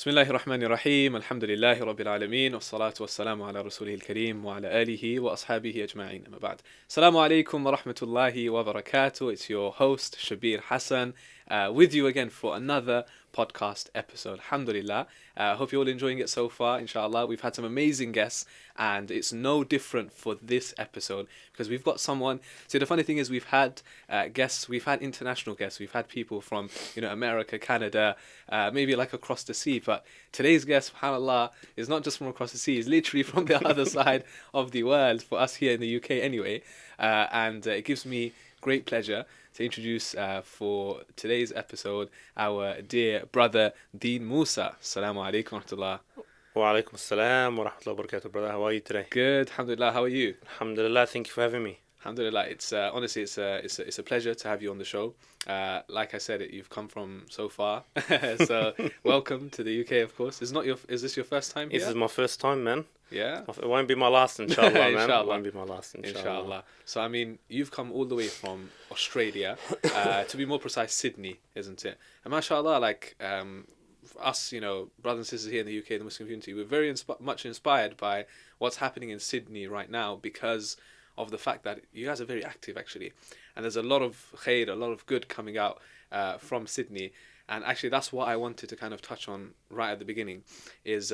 بسم الله الرحمن الرحيم الحمد لله رب العالمين والصلاة والسلام على رسوله الكريم وعلى آله وأصحابه أجمعين أما بعد السلام عليكم ورحمة الله وبركاته. It's your host Shabir Hassan with you again for another podcast episode. Alhamdulillah. Hope you're all enjoying it so far, inshallah. We've had some amazing guests and it's no different for this episode because we've got someone. See, the funny thing is we've had guests, we've had international guests, we've had people from, America, Canada, maybe like across the sea. But today's guest, subhanAllah, is not just from across the sea, he's literally from the other side of the world for us here in the UK anyway. And it gives me great pleasure to introduce for today's episode our dear brother Deen Musa. Assalamu alaikum wa rahmatullah. Wa alaikum assalam wa rahmatullahi wa barakatuh, brother. How are you today? Good, alhamdulillah. How are you? Alhamdulillah, thank you for having me. Alhamdulillah. It's honestly it's a pleasure to have you on the show. Like I said, you've come from so far, so welcome to the UK. Of course, is this your first time here? This is my first time, man. Yeah, it won't be my last, inshallah, man. Inshallah. It won't be my last, inshallah. So I mean, you've come all the way from Australia, to be more precise, Sydney, isn't it? And mashallah, like us, brothers and sisters here in the UK, the Muslim community, we're very much inspired by what's happening in Sydney right now because of the fact that you guys are very active actually, and there's a lot of khair, a lot of good coming out from Sydney. And actually that's what I wanted to kind of touch on right at the beginning, is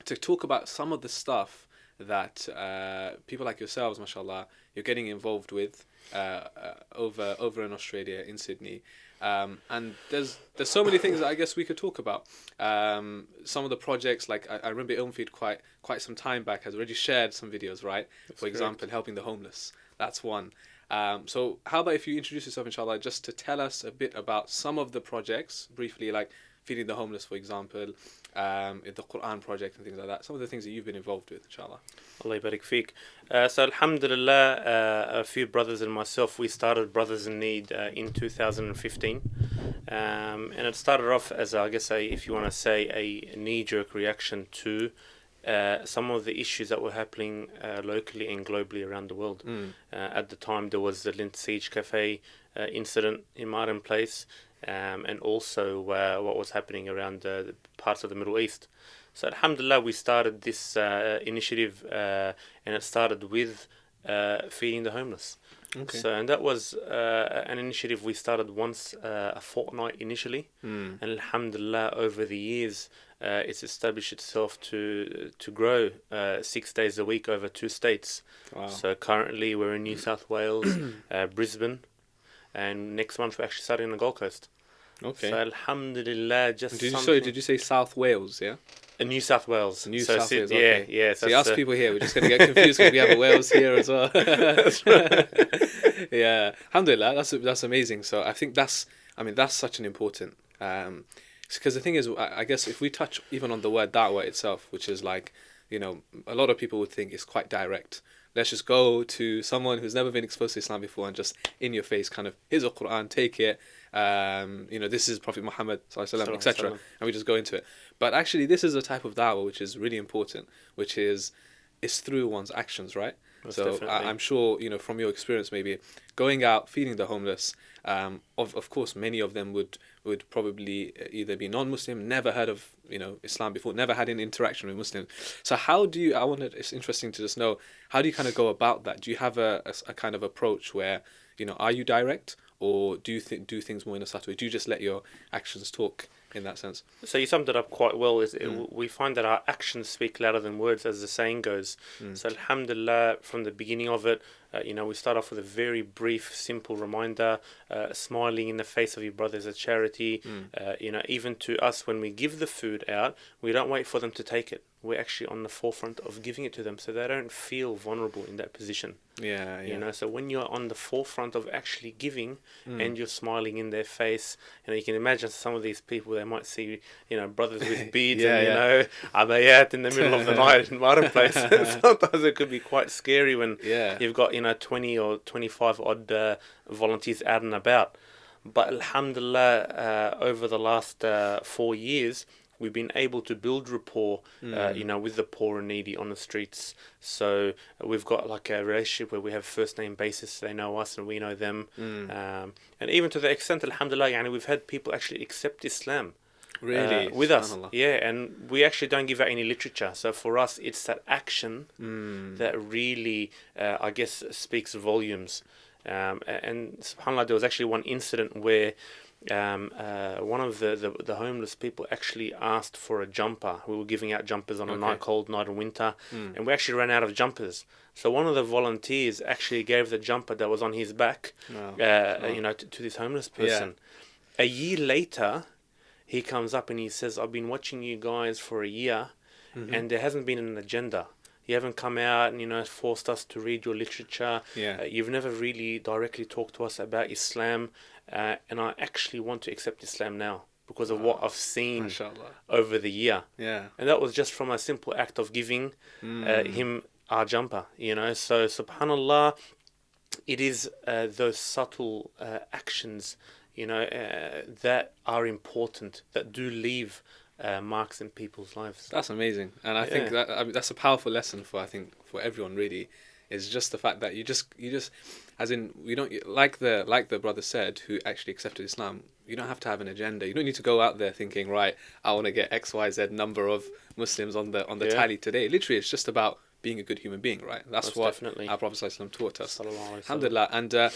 to talk about some of the stuff that people like yourselves, mashallah, you're getting involved with over in Australia, in Sydney. And there's so many things that I guess we could talk about. Some of the projects, like I remember Ilmfeed quite some time back has already shared some videos, right? That's For example, correct. helping the homeless. That's one. So how about if you introduce yourself, inshallah, just to tell us a bit about some of the projects, briefly, like feeding the homeless, for example, the Quran project and things like that. Some of the things that you've been involved with, inshallah. Allah barik feek. So alhamdulillah, a few brothers and myself, we started Brothers in Need in 2015. And it started off as, I guess, if you want to say, a knee-jerk reaction to some of the issues that were happening locally and globally around the world. At the time, there was the Lint Siege Cafe incident in Martin Place, and also what was happening around the parts of the Middle East. So alhamdulillah, we started this initiative, and it started with feeding the homeless. Okay. So, and that was an initiative we started once a fortnight initially, and alhamdulillah, over the years, it's established itself to grow 6 days a week over 2 states. Wow. So currently we're in New South Wales, Brisbane, and next month we're actually starting on the Gold Coast. Okay. So alhamdulillah, just Did you say South Wales? Yeah. New South Wales. New South Wales. Yeah, Okay. yeah. See, us people here, we're just going to get confused because we have a Wales here as well. Yeah, alhamdulillah, that's amazing. So I think that's such an important, because the thing is, I guess if we touch even on the word da'wah itself, which is like, a lot of people would think it's quite direct. Let's just go to someone who's never been exposed to Islam before and just in your face kind of, here's a Quran, take it. This is Prophet Muhammad, etc. And we just go into it. But actually, this is a type of da'wah which is really important, which is through one's actions, right? Most So definitely. I'm sure, from your experience, maybe going out, feeding the homeless, of course, many of them would probably either be non-Muslim, never heard of, Islam before, never had an interaction with Muslims. So it's interesting to just know, how do you kind of go about that? Do you have a kind of approach where, are you direct, or do you do things more in a subtle way? Do you just let your actions talk in that sense? So you summed it up quite well. We find that our actions speak louder than words, as the saying goes. So alhamdulillah, from the beginning of it, we start off with a very brief, simple reminder, smiling in the face of your brother as a charity. Even to us, when we give the food out, we don't wait for them to take it. We're actually on the forefront of giving it to them, so they don't feel vulnerable in that position. Yeah. So when you're on the forefront of actually giving, and you're smiling in their face, you can imagine some of these people, they might see, brothers with beads and, abayat in the middle of the night in Martin Place. Sometimes it could be quite scary when you've got, 20 or 25 odd volunteers out and about. But alhamdulillah, over the last 4 years, we've been able to build rapport, with the poor and needy on the streets. So we've got like a relationship where we have first name basis. They know us and we know them. And even to the extent, alhamdulillah, we've had people actually accept Islam. Really? with us. Subhanallah. Yeah, and we actually don't give out any literature. So for us, it's that action that really, I guess, speaks volumes. And subhanAllah, there was actually one incident where one of the homeless people actually asked for a jumper. We were giving out jumpers on a cold night in winter, and we actually ran out of jumpers. So one of the volunteers actually gave the jumper that was on his back, to this homeless person. A year later, he comes up and he says, "I've been watching you guys for a year, and there hasn't been an agenda. You haven't come out and forced us to read your literature. You've never really directly talked to us about Islam, and I actually want to accept Islam now because of what I've seen over the year." And that was just from a simple act of giving him our jumper. So subhanallah, it is those subtle actions that are important, that do leave marks in people's lives. That's amazing, and I think that's a powerful lesson for everyone. Really, is just the fact that you just as in we don't like the brother said who actually accepted Islam. You don't have to have an agenda. You don't need to go out there thinking, right, I want to get XYZ number of Muslims on the tally today. Literally, it's just about being a good human being, right? That's Most what definitely. our Prophet ﷺ taught us. Alhamdulillah. And I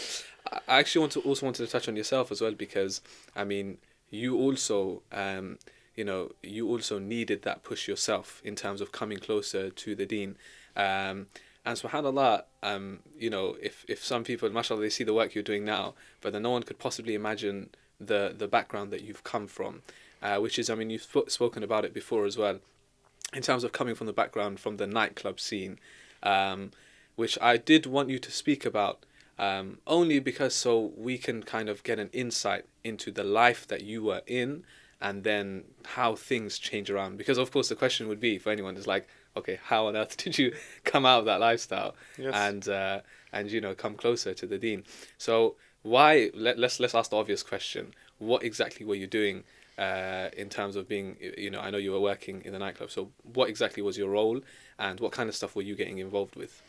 actually wanted to touch on yourself as well, because I mean, you also you also needed that push yourself in terms of coming closer to the Deen. And subhanallah, if some people, mashallah, they see the work you're doing now, but then no one could possibly imagine the background that you've come from, which is, I mean, you've spoken about it before as well, in terms of coming from the background from the nightclub scene, which I did want you to speak about, only because so we can kind of get an insight into the life that you were in, and then how things change around. Because of course the question would be for anyone is like, okay, how on earth did you come out of that lifestyle and come closer to the Deen? So why? Let's ask the obvious question: what exactly were you doing in terms of being? I know you were working in the nightclub. So what exactly was your role, and what kind of stuff were you getting involved with?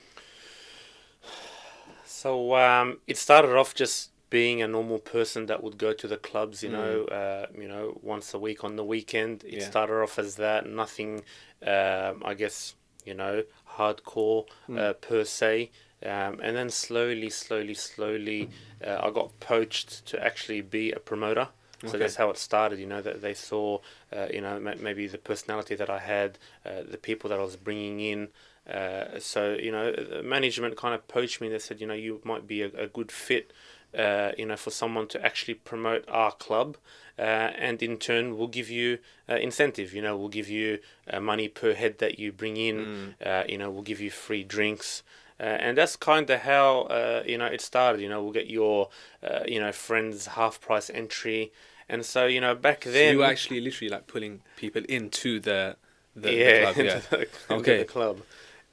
So it started off just being a normal person that would go to the clubs, once a week on the weekend. It started off as that, nothing, I guess, hardcore per se. And then slowly, I got poached to actually be a promoter. So that's how it started, that they saw, maybe the personality that I had, the people that I was bringing in. So the management kind of poached me. They said, you might be a good fit, for someone to actually promote our club, and in turn we'll give you incentive. We'll give you money per head that you bring in. We'll give you free drinks. And that's kind of how it started. We'll get your friends half price entry, and so back then. So you were actually literally like pulling people into the club, into the club,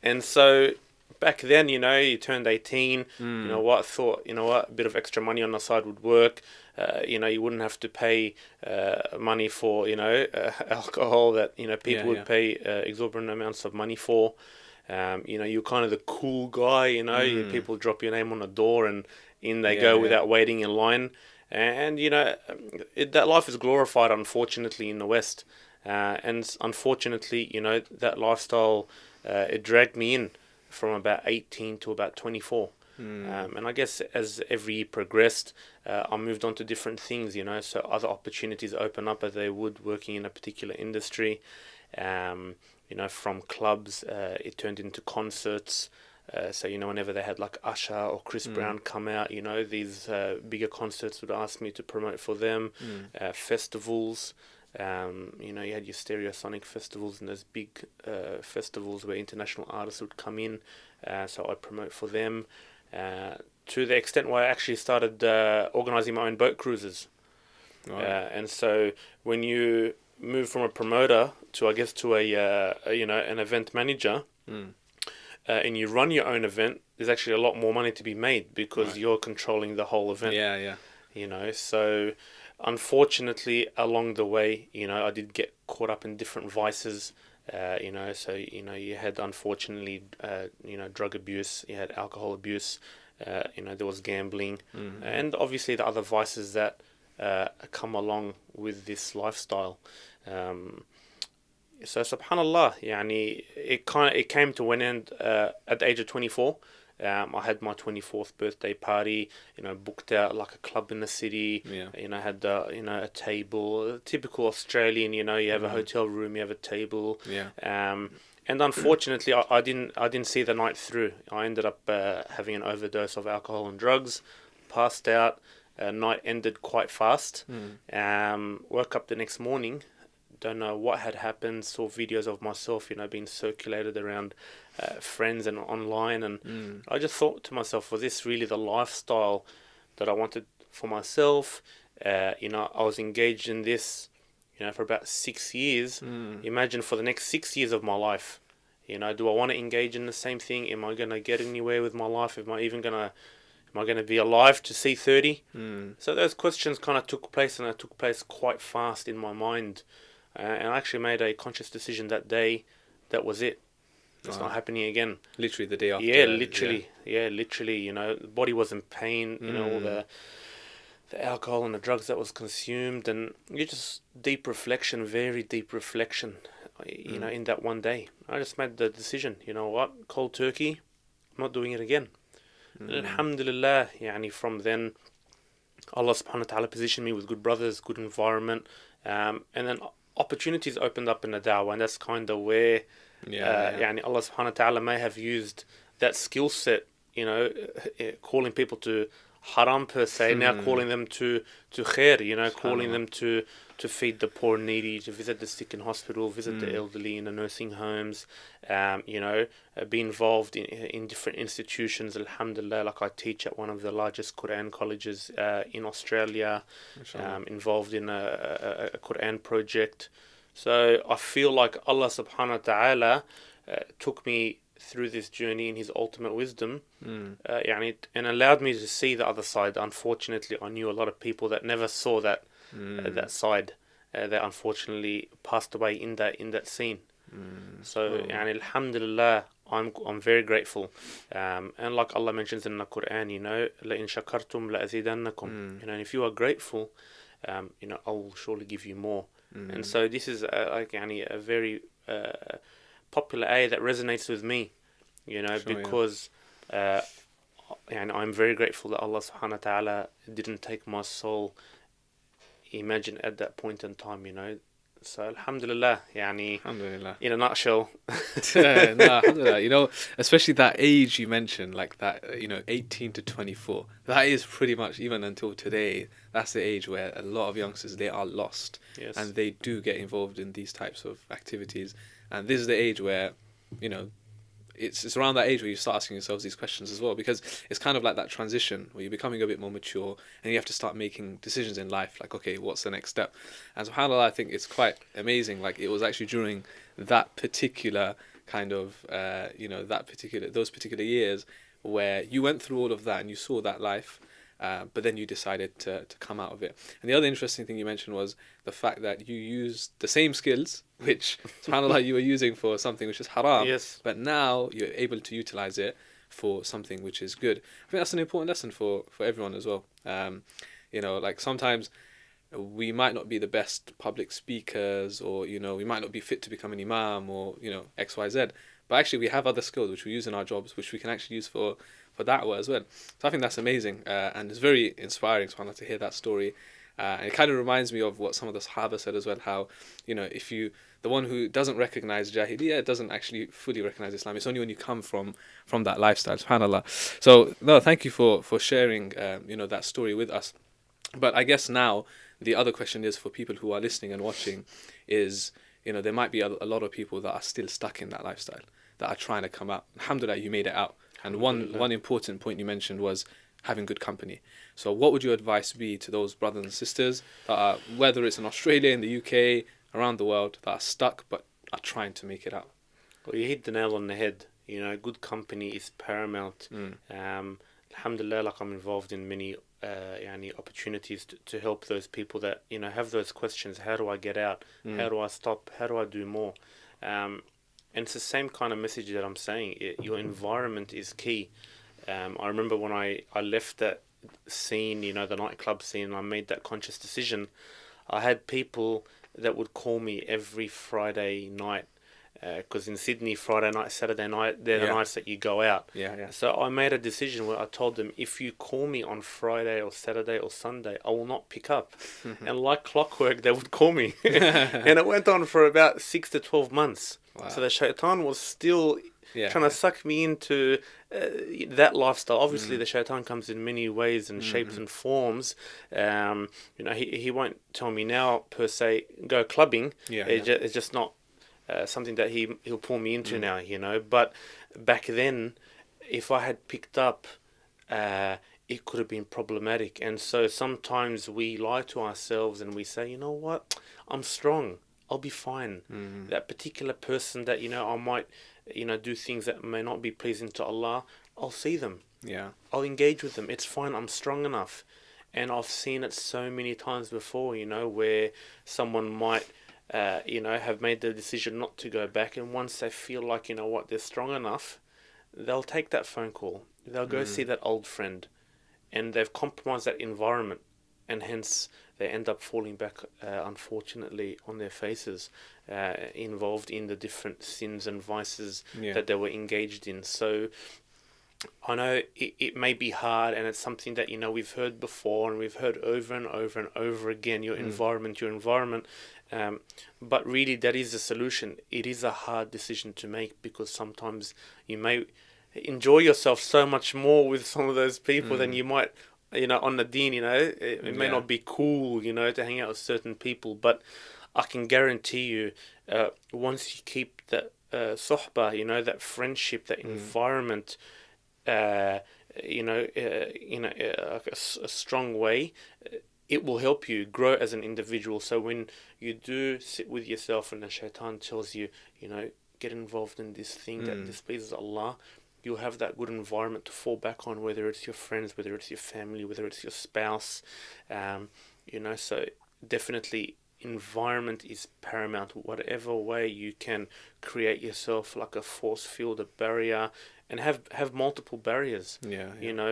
and so back then, you turned 18. Thought a bit of extra money on the side would work. You wouldn't have to pay money for alcohol that people would pay exorbitant amounts of money for. You're kind of the cool guy, people drop your name on the door and in they go without waiting in line. And, that life is glorified, unfortunately, in the West. And unfortunately, that lifestyle, it dragged me in from about 18 to about 24. And I guess as every year progressed, I moved on to different things, so other opportunities open up as they would working in a particular industry. From clubs, it turned into concerts. So, whenever they had like Usher or Chris Brown come out, these bigger concerts would ask me to promote for them. Festivals, you had your Stereosonic festivals and those big festivals where international artists would come in. So I'd promote for them. To the extent where I actually started organising my own boat cruises. And so when you move from a promoter to, I guess, to an event manager, and you run your own event, there's actually a lot more money to be made because you're controlling the whole event. So unfortunately, along the way, I did get caught up in different vices. So you had, unfortunately, drug abuse, you had alcohol abuse, there was gambling, and obviously the other vices that come along with this lifestyle. So subhanallah, يعني it came to an end at the age of 24. I had my 24th birthday party, booked out like a club in the city. Yeah. Had a table, typical Australian. You have a hotel room, you have a table. Yeah. And unfortunately, I didn't see the night through. I ended up having an overdose of alcohol and drugs, passed out. Night ended quite fast. Woke up the next morning. Don't know what had happened. Saw videos of myself, being circulated around friends and online, and I just thought to myself, was this really the lifestyle that I wanted for myself? I was engaged in this, for about 6 years. Imagine for the next 6 years of my life, do I want to engage in the same thing? Am I gonna get anywhere with my life? Am I gonna be alive to see 30? So those questions kind of took place, and it took place quite fast in my mind. And I actually made a conscious decision that day. That was it. It's not happening again. Literally the day after. Yeah, literally. Yeah, literally. The body was in pain. All the alcohol and the drugs that was consumed, and just deep reflection, very deep reflection. In that one day, I just made the decision. You know what? Cold turkey. I'm not doing it again. Alhamdulillah. From then, Allah subhanahu wa ta'ala positioned me with good brothers, good environment, and then opportunities opened up in the da'wah, and that's kind of where Allah subhanahu wa ta'ala may have used that skill set, calling people to haram per se, now calling them to khair, calling them to feed the poor and needy, to visit the sick in hospital, visit the elderly in the nursing homes, be involved in different institutions. Alhamdulillah, like I teach at one of the largest Quran colleges in Australia, involved in a Quran project. So I feel like Allah subhanahu wa ta'ala took me through this journey in His ultimate wisdom, and allowed me to see the other side. Unfortunately, I knew a lot of people that never saw that side, that unfortunately passed away in that scene. So, alhamdulillah, I'm very grateful. And like Allah mentions in the Quran, لَإِن شَكَرْتُمْ لَأَزِيدَنَّكُمْ. And if you are grateful, I will surely give you more. And so this is a very popular ayah that resonates with me, because I'm very grateful that Allah subhanahu wa ta'ala didn't take my soul, imagine, at that point in time, So alhamdulillah, alhamdulillah. In a nutshell. Alhamdulillah, especially that age you mentioned, like that, 18 to 24, that is pretty much, even until today, that's the age where a lot of youngsters, they are lost. Yes. And they do get involved in these types of activities. And this is the age where, it's around that age where you start asking yourselves these questions as well, because it's kind of like that transition where you're becoming a bit more mature and you have to start making decisions in life, like, okay, what's the next step? And subhanAllah, I think it's quite amazing. Like, it was actually during that particular kind of, those particular years where you went through all of that and you saw that life, but then you decided to come out of it. And the other interesting thing you mentioned was the fact that you used the same skills, which, subhanAllah, you were using for something which is haram, Yes. but now you're able to utilize it for something which is good. I think that's an important lesson for everyone as well. Like sometimes we might not be the best public speakers, or, we might not be fit to become an imam, or, X, Y, Z, but actually we have other skills which we use in our jobs, which we can actually use for da'wah as well. So I think that's amazing, and it's very inspiring, subhanAllah, to hear that story. And it kind of reminds me of what some of the Sahaba said as well, how, if the one who doesn't recognize Jahiliyyah doesn't actually fully recognize Islam. It's only when you come from that lifestyle, subhanAllah. So, no, thank you for sharing, that story with us. But I guess now the other question is, for people who are listening and watching, is, there might be a lot of people that are still stuck in that lifestyle, that are trying to come out. Alhamdulillah, you made it out. And one important point you mentioned was having good company. So what would your advice be to those brothers and sisters that are, whether it's in Australia, in the UK, around the world, that are stuck but are trying to make it out? Well, you hit the nail on the head. Good company is paramount. Alhamdulillah, like I'm involved in many opportunities to help those people that have those questions. How do I get out? How do I stop? How do I do more? And it's the same kind of message that I'm saying. Your environment is key. I remember when I left that scene, the nightclub scene, and I made that conscious decision, I had people that would call me every Friday night, because in Sydney, Friday night, Saturday night, they're the nights that you go out. Yeah. So I made a decision where I told them, if you call me on Friday or Saturday or Sunday, I will not pick up. And like clockwork, they would call me. And it went on for about 6 to 12 months. Wow. So the shaitan was still trying to suck me into that lifestyle. Obviously, the shaitan comes in many ways and shapes and forms. He won't tell me now, per se, go clubbing. It's just not something that he'll pull me into now, But back then, if I had picked up, it could have been problematic. And so sometimes we lie to ourselves and we say, you know what, I'm strong, I'll be fine. That particular person that, I might, do things that may not be pleasing to Allah, I'll see them. I'll engage with them. It's fine, I'm strong enough. And I've seen it so many times before, where someone might have made the decision not to go back, and once they feel like, they're strong enough, they'll take that phone call. They'll go see that old friend, and they've compromised that environment, and hence they end up falling back, unfortunately, on their faces, involved in the different sins and vices that they were engaged in. So I know it may be hard, and it's something that, we've heard before, and we've heard over and over and over again, your environment. But really, that is the solution. It is a hard decision to make, because sometimes you may enjoy yourself so much more with some of those people than you might, on the deen, it may not be cool, to hang out with certain people. But I can guarantee you, once you keep that sohbah, that friendship, that environment, a strong way, it will help you grow as an individual. So when you do sit with yourself and the shaitan tells you, get involved in this thing that displeases Allah, you'll have that good environment to fall back on, whether it's your friends, whether it's your family, whether it's your spouse. So definitely environment is paramount. Whatever way you can create yourself like a force field, a barrier, and have multiple barriers.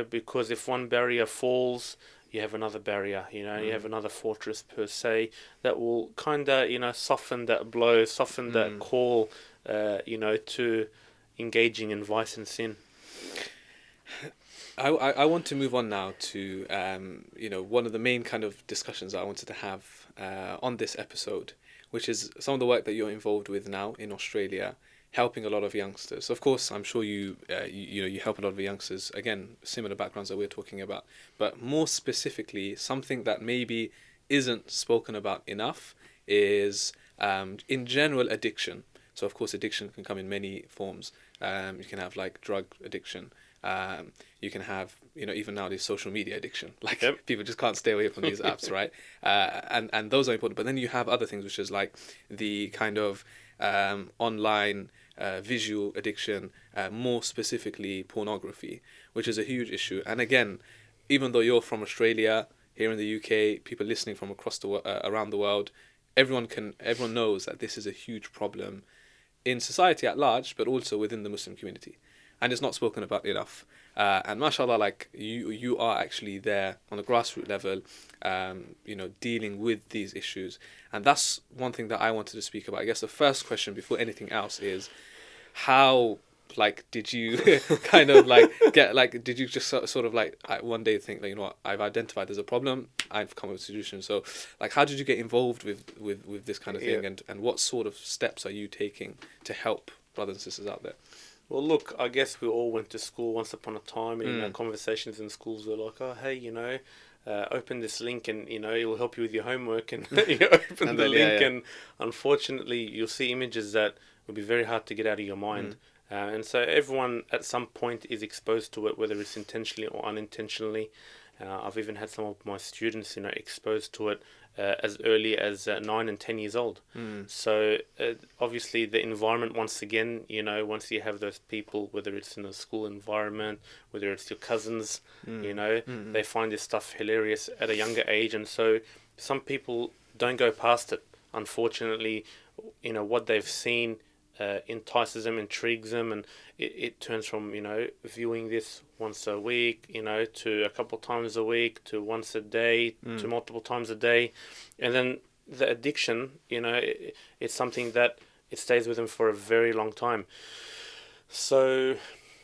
Because if one barrier falls, you have another barrier, you have another fortress per se that will kind of, soften that blow, soften that call, to engaging in vice and sin. I want to move on now to, one of the main kind of discussions that I wanted to have on this episode, which is some of the work that you're involved with now in Australia, helping a lot of youngsters. Of course, I'm sure you help a lot of youngsters, again, similar backgrounds that we're talking about, but more specifically, something that maybe isn't spoken about enough is, in general, addiction. So, of course, addiction can come in many forms. You can have, like, drug addiction. You can have, even nowadays, social media addiction. Like, people just can't stay away from these apps, right? And those are important. But then you have other things, which is, like, the kind of online visual addiction, more specifically pornography, which is a huge issue. And again, even though you're from Australia, here in the UK, people listening from across around the world, everyone knows that this is a huge problem in society at large, but also within the Muslim community, and it's not spoken about enough. And mashallah, like you are actually there on the grassroots level, dealing with these issues. And that's one thing that I wanted to speak about. I guess the first question before anything else is, how, like, did you kind of like did you just sort of like one day think that, I've identified there's a problem, I've come up with a solution. So, like, how did you get involved with this kind of thing, and what sort of steps are you taking to help brothers and sisters out there? Well, look, I guess we all went to school once upon a time, and our conversations in schools were like, oh, hey, open this link and, it will help you with your homework, and you open and the link and unfortunately you'll see images that will be very hard to get out of your mind. And so everyone at some point is exposed to it, whether it's intentionally or unintentionally. I've even had some of my students, exposed to it as early as 9 and 10 years old. So obviously the environment, once again, once you have those people, whether it's in a school environment, whether it's your cousins, they find this stuff hilarious at a younger age. And so some people don't go past it. Unfortunately, what they've seen entices them, intrigues them, and it turns from, viewing this once a week, to a couple times a week, to once a day, to multiple times a day. And then the addiction, it's something that it stays with them for a very long time. So,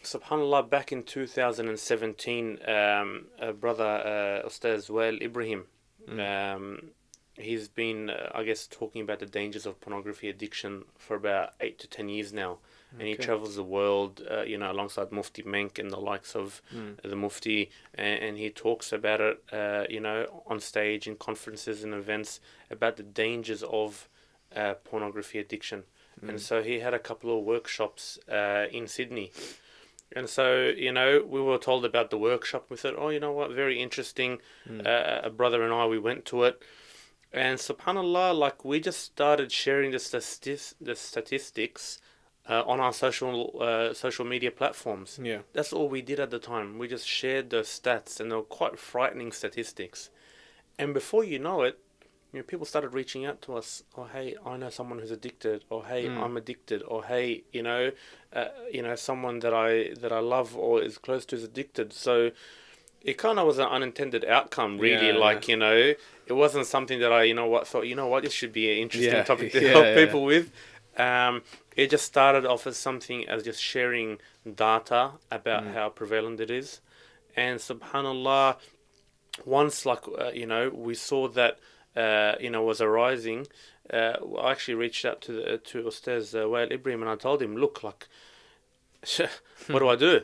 subhanallah, back in 2017, a brother, Ustaz Wael Ibrahim, he's been, I guess, talking about the dangers of pornography addiction for about 8 to 10 years now. And he travels the world, alongside Mufti Menk and the likes of the Mufti. And he talks about it, on stage, in conferences and events, about the dangers of pornography addiction. And so he had a couple of workshops in Sydney. And so, we were told about the workshop. We said, oh, you know what, very interesting. A brother and I, we went to it. And subhanallah, we just started sharing the statistics on our social media platforms. Yeah. That's all we did at the time. We just shared the stats, and they were quite frightening statistics. And before you know it, people started reaching out to us. Oh, hey, I know someone who's addicted. Or hey, I'm addicted. Or hey, someone that I love or is close to is addicted. So it kind of was an unintended outcome, really. It wasn't something that I, thought, this should be an interesting topic to help people with. It just started off as something as just sharing data about how prevalent it is. And subhanallah, once we saw that was arising, I actually reached out to Ustaz Wael Ibrahim, and I told him, look, what do I do?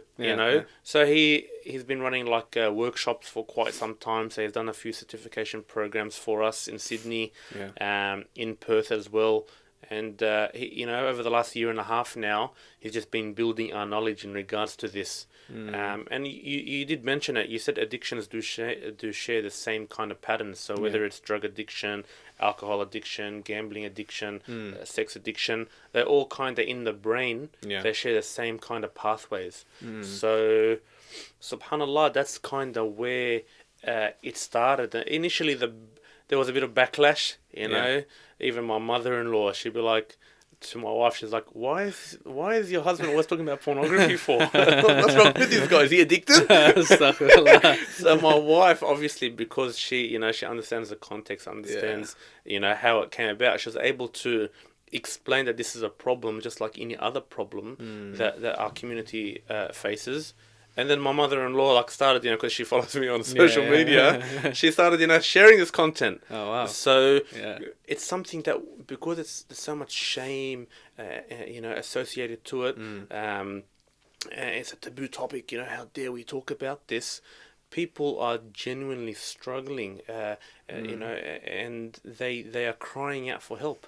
So he's been running workshops for quite some time. So he's done a few certification programs for us in Sydney, in Perth as well. And he, over the last year and a half now, he's just been building our knowledge in regards to this. And you did mention it. You said addictions do share the same kind of patterns. So whether it's drug addiction, alcohol addiction, gambling addiction, sex addiction, they're all kind of in the brain. They share the same kind of pathways. So, subhanallah, that's kind of where it started. Initially, there was a bit of backlash, Even my mother-in-law, she'd be like, to my wife, she's like, why is your husband always talking about pornography for? What's wrong with this guy? Is he addicted? So my wife, obviously, because she, she understands the context, understands, how it came about, she was able to explain that this is a problem, just like any other problem that our community faces. And then my mother-in-law started, because she follows me on social media, she started, sharing this content. Oh, wow. So it's something that, because there's so much shame, associated to it, it's a taboo topic, how dare we talk about this? People are genuinely struggling, and they are crying out for help.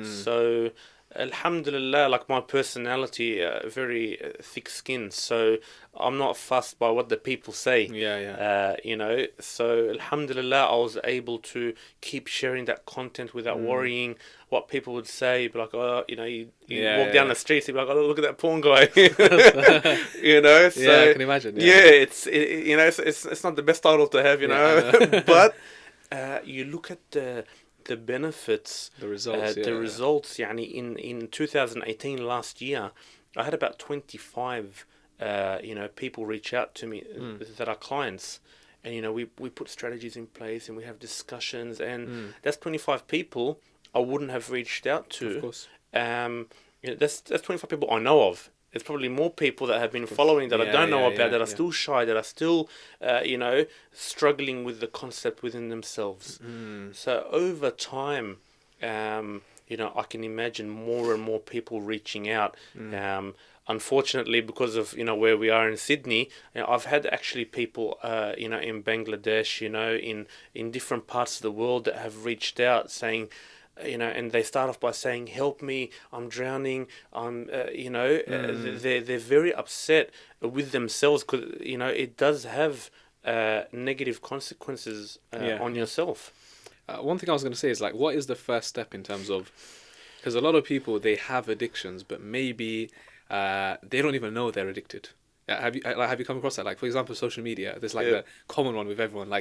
So, alhamdulillah, my personality, very thick-skinned, so I'm not fussed by what the people say. So alhamdulillah, I was able to keep sharing that content without worrying what people would say. But you walk down the streets, you'd be like, oh, look at that porn guy. So I can imagine. It's not the best title to have, but you look at the benefits, the results, in 2018, last year, I had about 25 people reach out to me that are clients, and we put strategies in place, and we have discussions, and that's 25 people I wouldn't have reached out to. Of course. That's 25 people I know of. There's probably more people that have been following that I don't know about, that are still shy, that are still, struggling with the concept within themselves. So over time, I can imagine more and more people reaching out. Unfortunately, because of, where we are in Sydney, I've had actually people, in Bangladesh, in different parts of the world that have reached out saying, and they start off by saying, help me, I'm drowning, they're very upset with themselves because, it does have negative consequences on yourself. One thing I was going to say is, what is the first step in terms of, because a lot of people, they have addictions, but maybe they don't even know they're addicted. Have you come across that? For example, social media, there's the common one with everyone,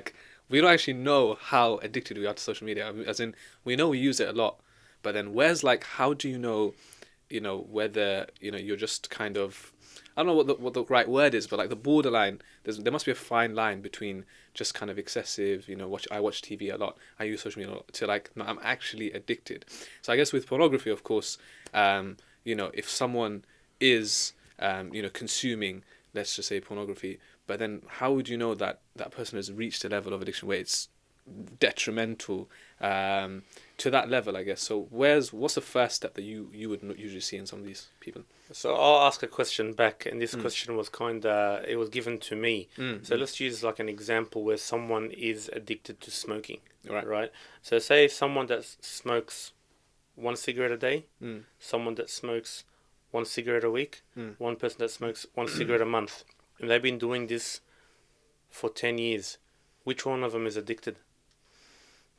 we don't actually know how addicted we are to social media. As in, we know we use it a lot, but then where's how do you know whether you're just kind of, I don't know what the right word is, but like the borderline. There must be a fine line between just kind of excessive. I watch TV a lot. I use social media a lot, to like, no, I'm actually addicted. So I guess with pornography, of course, if someone is consuming, let's just say, pornography, but then how would you know that that person has reached a level of addiction where it's detrimental to that level, I guess? So what's the first step that you would not usually see in some of these people? So I'll ask a question back, and this question was it was given to me. So let's use like an example where someone is addicted to smoking, right? So say someone that smokes 1 cigarette a day, someone that smokes 1 cigarette a week, one person that smokes 1 cigarette a month, and they've been doing this for 10 years. Which one of them is addicted?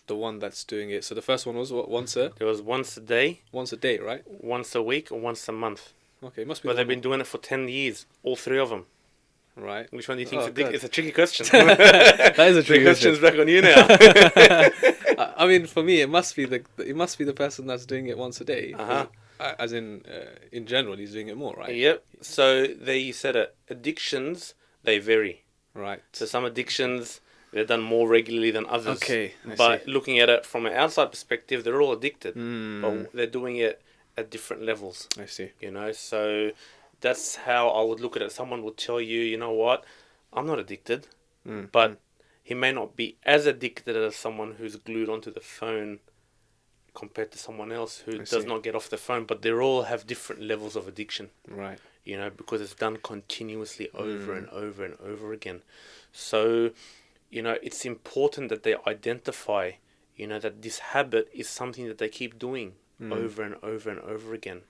The one that's doing it. So the first one was what, once a? There was once a day. Once a day, right? Once a week or once a month. Okay, it must be. But they've been doing it for 10 years, all three of them. Right. Which one do you think is addicted? It's a tricky question. That is a tricky question. The question's back on you now. I mean, for me, it must be the person that's doing it once a day. As in general, he's doing it more, right? Yep. So there you said it. Addictions, they vary. Right. So some addictions, they're done more regularly than others. Okay. But looking at it from an outside perspective, they're all addicted. But they're doing it at different levels. I see. So that's how I would look at it. Someone will tell you, you know what, I'm not addicted. But he may not be as addicted as someone who's glued onto the phone compared to someone else who does not get off the phone. But they all have different levels of addiction. Right. Because it's done continuously over and over and over again. So, it's important that they identify, that this habit is something that they keep doing over and over and over again.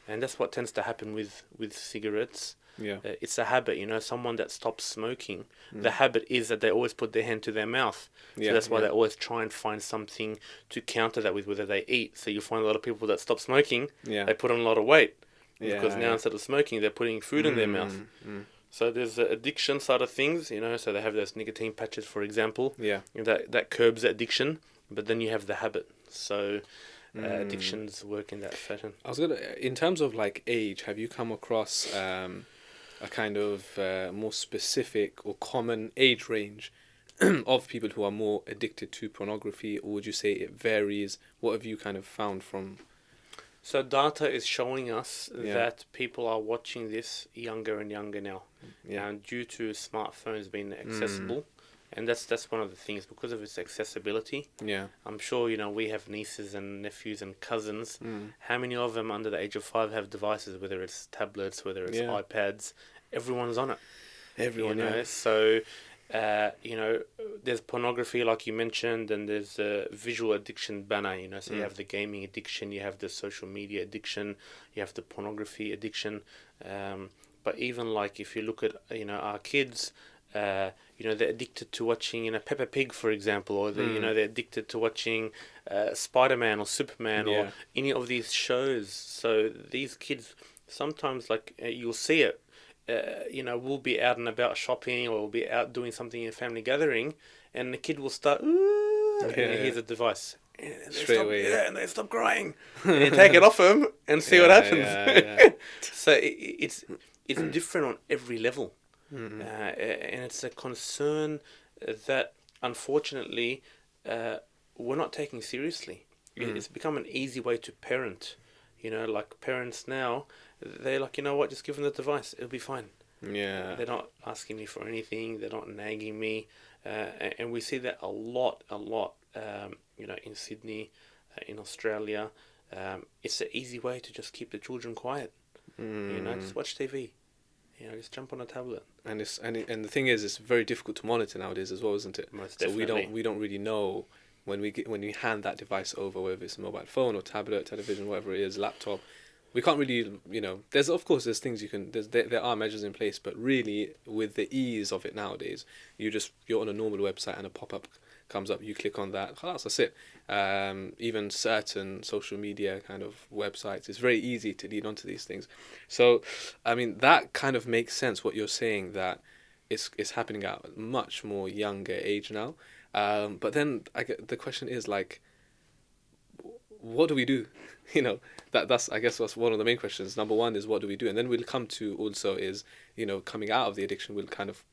And that's what tends to happen with cigarettes. Yeah. It's a habit, someone that stops smoking. The habit is that they always put their hand to their mouth. So that's why they always try and find something to counter that with, whether they eat. So you find a lot of people that stop smoking, they put on a lot of weight. Because now instead of smoking, they're putting food in their mouth. So there's the addiction side of things, so they have those nicotine patches, for example. Yeah. That curbs addiction, but then you have the habit. So addictions work in that fashion. I was in terms of like age, have you come across a kind of more specific or common age range of people who are more addicted to pornography, or would you say it varies? What have you kind of found from? So data is showing us that people are watching this younger and younger now. And due to smartphones being accessible, and that's one of the things, because of its accessibility. I'm sure, we have nieces and nephews and cousins. How many of them under the age of 5 have devices, whether it's tablets, whether it's iPads? Everyone's on it. Everyone, So, there's pornography, like you mentioned, and there's a visual addiction banner, so you have the gaming addiction, you have the social media addiction, you have the pornography addiction. But even like if you look at, our kids, they're addicted to watching, Peppa Pig, for example, or they're addicted to watching Spider-Man or Superman or any of these shows. So these kids, sometimes, like, you'll see it, we'll be out and about shopping, or we'll be out doing something in a family gathering, and the kid will start, and here's a device. And straight away, and they stop crying. And you take it off them and see what happens. So it's different on every level. And it's a concern that, unfortunately, we're not taking seriously. It's become an easy way to parent. Like parents now, they're like, what, just give them the device, it'll be fine. They're not asking me for anything, they're not nagging me. And we see that a lot, in Sydney, in Australia. It's an easy way to just keep the children quiet. Just watch TV. Just jump on a tablet. And the thing is, it's very difficult to monitor nowadays as well, isn't it? Most definitely. So we don't really know when you hand that device over, whether it's a mobile phone or tablet, television, whatever it is, laptop. We can't really, there's things you can, there are measures in place, but really with the ease of it nowadays, you're on a normal website and a pop-up comes up, you click on that, that's it. Even certain social media kind of websites, it's very easy to lead onto these things. So, that kind of makes sense what you're saying, that it's happening at a much more younger age now. But then the question is, like, what do we do? You know, that's I guess that's one of the main questions. Number one is what do we do, and then we'll come to also is, you know, coming out of the addiction. We'll kind of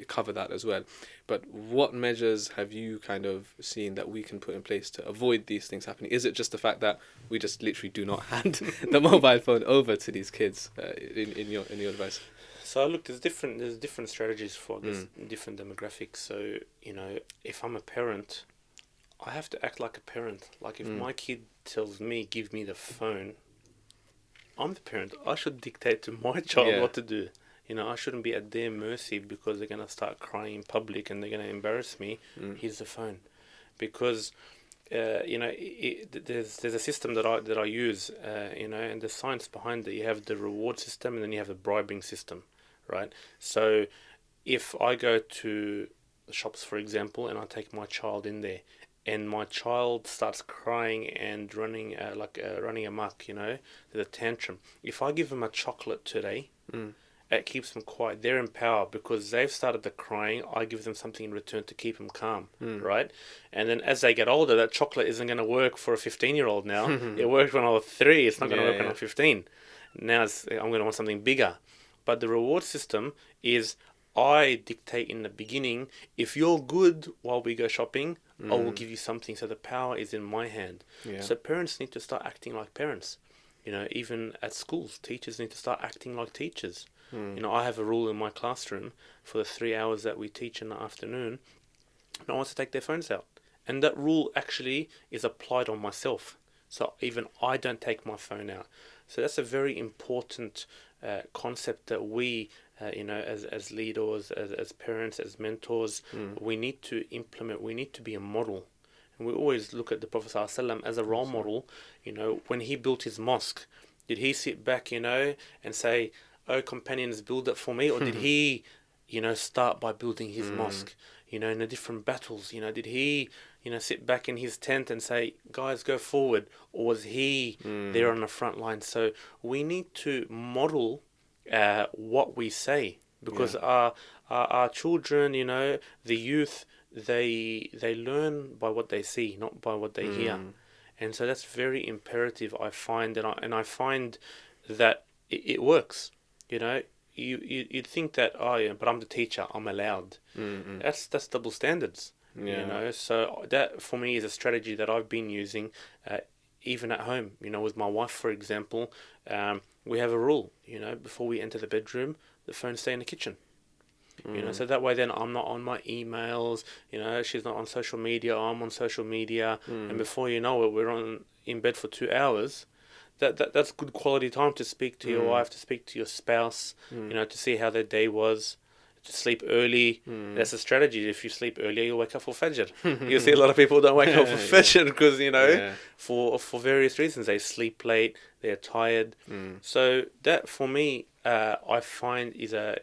cover that as well. But what measures have you kind of seen that we can put in place to avoid these things happening? Is it just the fact that we just literally do not hand the mobile phone over to these kids in your advice? So look, there's different strategies for this different demographics. So, you know, if I'm a parent, I have to act like a parent. Like if my kid tells me, give me the phone, I'm the parent. I should dictate to my child what to do. You know, I shouldn't be at their mercy because they're going to start crying in public and they're going to embarrass me. Here's the phone. Because, you know, there's a system that I use, you know, and the science behind it. You have the reward system and then you have the bribing system, right? So if I go to the shops, for example, and I take my child in there, and my child starts crying and running running amok, you know, there's a tantrum. If I give them a chocolate today, it keeps them quiet. They're in power because they've started the crying. I give them something in return to keep them calm, right? And then as they get older, that chocolate isn't going to work for a 15-year-old now. It worked when I was 3. It's not going to work when I'm 15. Now I'm going to want something bigger. But the reward system is I dictate in the beginning, if you're good while we go shopping, I will give you something. So the power is in my hand. Yeah. So parents need to start acting like parents. You know, even at schools, teachers need to start acting like teachers. You know, I have a rule in my classroom for the 3 hours that we teach in the afternoon. No one wants to take their phones out. And that rule actually is applied on myself. So even I don't take my phone out. So that's a very important concept that we, you know, as leaders, as parents, as mentors, we need to implement. We need to be a model. And we always look at the Prophet ﷺ as a role model. You know, when he built his mosque, did he sit back, you know, and say, "Oh, companions, build it for me," or did he, you know, start by building his mosque? You know, in the different battles, you know, did he, you know, sit back in his tent and say, "Guys, go forward," or was he there on the front line? So we need to model what we say, because our children, you know, the youth, they learn by what they see, not by what they hear, and so that's very imperative. I find, and I find that it works. You know, you'd think that, oh yeah, but I'm the teacher, I'm allowed. That's double standards. You know, so that for me is a strategy that I've been using, even at home. You know, with my wife, for example, we have a rule. You know, before we enter the bedroom, the phone stay in the kitchen. You know, so that way then I'm not on my emails. You know, she's not on social media. I'm on social media, and before you know it, we're in bed for 2 hours. That's good quality time to speak to your wife, to speak to your spouse, you know, to see how their day was, to sleep early. That's a strategy. If you sleep earlier, you'll wake up for Fajr. You'll see a lot of people don't wake up for Fajr because, you know, for various reasons. They sleep late, they're tired. So that, for me, I find is a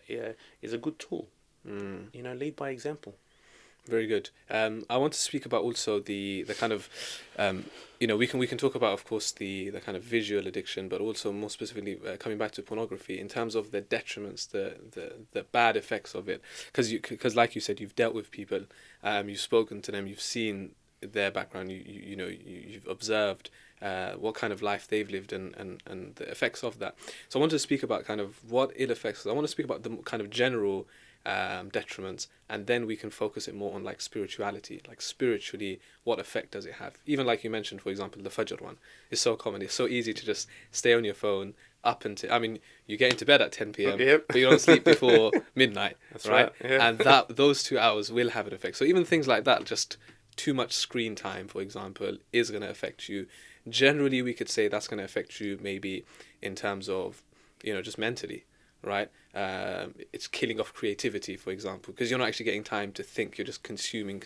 good tool. You know, lead by example. Very good. I want to speak about also the kind of, you know, we can talk about, of course, the kind of visual addiction, but also more specifically coming back to pornography in terms of the detriments, the bad effects of it. Because like you said, you've dealt with people, you've spoken to them, you've seen their background, you know, you've observed what kind of life they've lived and the effects of that. So I want to speak about kind of what it affects. I want to speak about the kind of general detriments, and then we can focus it more on like spirituality, like spiritually what effect does it have. Even like you mentioned, for example, the Fajr one is so common. It's so easy to just stay on your phone up until, I mean, you get into bed at 10 p.m. But you don't sleep before midnight. That's right. Yeah. And those 2 hours will have an effect. So even things like that, just too much screen time, for example, is going to affect you. Generally, we could say that's going to affect you maybe in terms of, you know, just mentally, right? It's killing off creativity, for example, because you're not actually getting time to think. You're just consuming.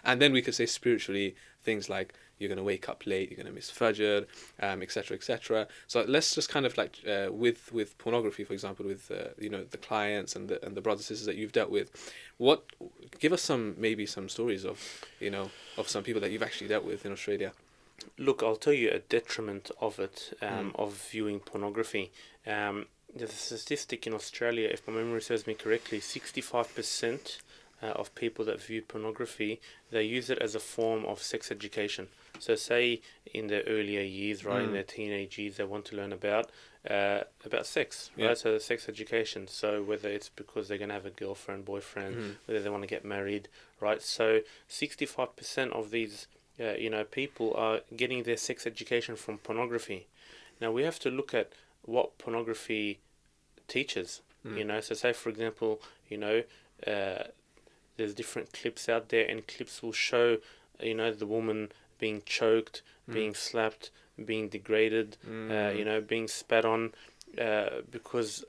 And then we could say spiritually, things like you're going to wake up late, you're going to miss Fajr, etc., etc. So let's just kind of like with pornography, for example, with you know, the clients and the brothers and sisters that you've dealt with, give us maybe some stories of, you know, of some people that you've actually dealt with in Australia. Look, I'll tell you a detriment of it, of viewing pornography. There's a statistic in Australia, if my memory serves me correctly, 65% of people that view pornography, they use it as a form of sex education. So say in their earlier years, right, in their teenage years, they want to learn about sex, right? Yeah. So sex education. So whether it's because they're gonna have a girlfriend, boyfriend, whether they want to get married, right? So 65% of these people are getting their sex education from pornography. Now we have to look at what pornography teaches. So say for example, there's different clips out there, and clips will show, the woman being choked, being slapped, being degraded, being spat on, because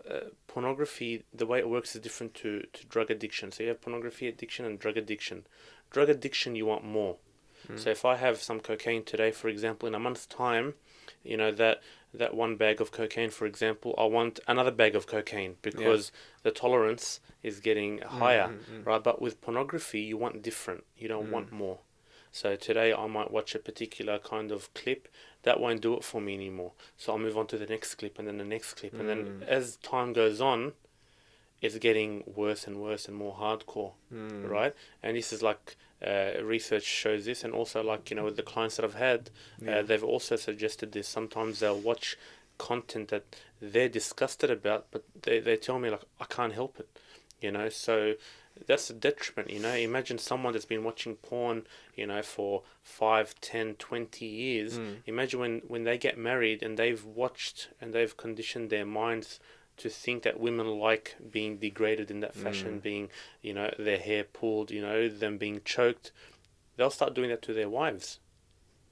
pornography, the way it works is different to drug addiction. So you have pornography addiction and drug addiction. Drug addiction, you want more. So if I have some cocaine today, for example, in a month's time, that one bag of cocaine, for example, I want another bag of cocaine because the tolerance is getting higher, right? But with pornography, you want different. You don't want more. So today I might watch a particular kind of clip. That won't do it for me anymore. So I'll move on to the next clip and then the next clip. And then as time goes on, it's getting worse and worse and more hardcore, right? And this is like research shows this, and also like with the clients that I've had, they've also suggested this. Sometimes they'll watch content that they're disgusted about, but they tell me like I can't help it, So that's a detriment, Imagine someone that's been watching porn, for 5, 10, 20 years. Imagine when they get married and they've watched and they've conditioned their minds to think that women like being degraded in that fashion, being, their hair pulled, them being choked. They'll start doing that to their wives.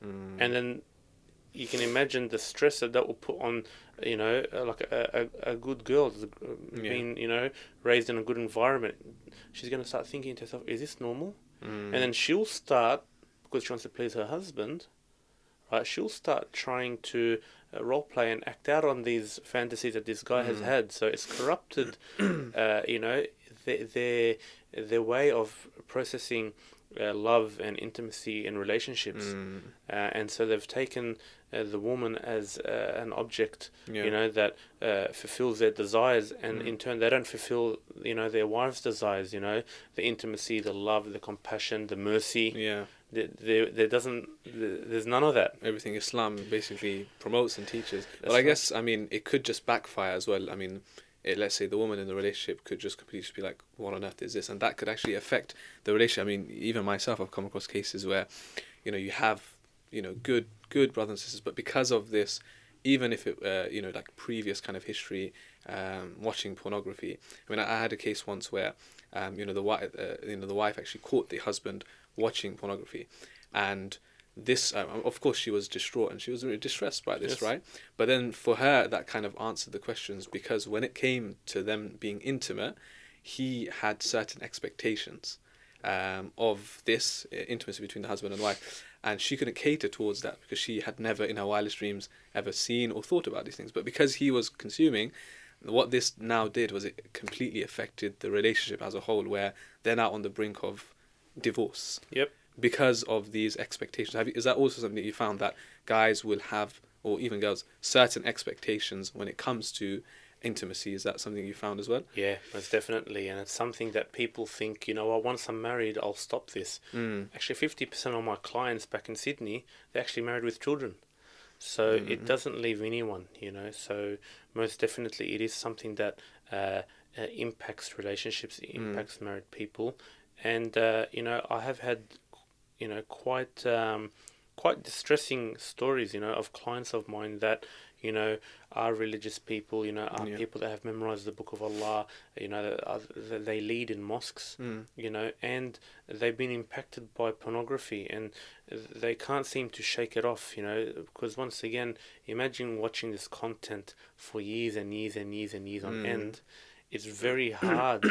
And then you can imagine the stress that will put on, like a good girl, being, raised in a good environment. She's going to start thinking to herself, is this normal? And then she'll start, because she wants to please her husband, right, she'll start trying to role play and act out on these fantasies that this guy has had. So it's corrupted, their way of processing love and intimacy in relationships, and so they've taken the woman as an object, that fulfills their desires, and in turn they don't fulfill, their wife's desires, the intimacy, the love, the compassion, the mercy. Yeah. There's none of that. Everything Islam basically promotes and teaches. But I guess, it could just backfire as well. Let's say the woman in the relationship could just completely be like, what on earth is this? And that could actually affect the relationship. Even myself, I've come across cases where, you have, good brothers and sisters, but because of this, even if it, like previous kind of history, watching pornography. I had a case once where, the wife actually caught the husband watching pornography, and this, of course, she was distraught and she was really distressed by this, right? But then for her, that kind of answered the questions, because when it came to them being intimate, he had certain expectations of this intimacy between the husband and wife, and she couldn't cater towards that because she had never in her wildest dreams ever seen or thought about these things. But because he was consuming, what this now did was it completely affected the relationship as a whole, where they're now on the brink of divorce. Yep. Because of these expectations. Is that also something that you found, that guys will have, or even girls, certain expectations when it comes to intimacy? Is that something you found as well? Yeah, most definitely. And it's something that people think, once I'm married, I'll stop this. Actually, 50% of my clients back in Sydney, they're actually married with children. So it doesn't leave anyone, So most definitely it is something that impacts relationships, impacts married people. And, I have had, quite distressing stories, of clients of mine that, are religious people, are people that have memorized the Book of Allah, they lead in mosques, and they've been impacted by pornography, and they can't seem to shake it off, because once again, imagine watching this content for years and years and years and years on end. It's very hard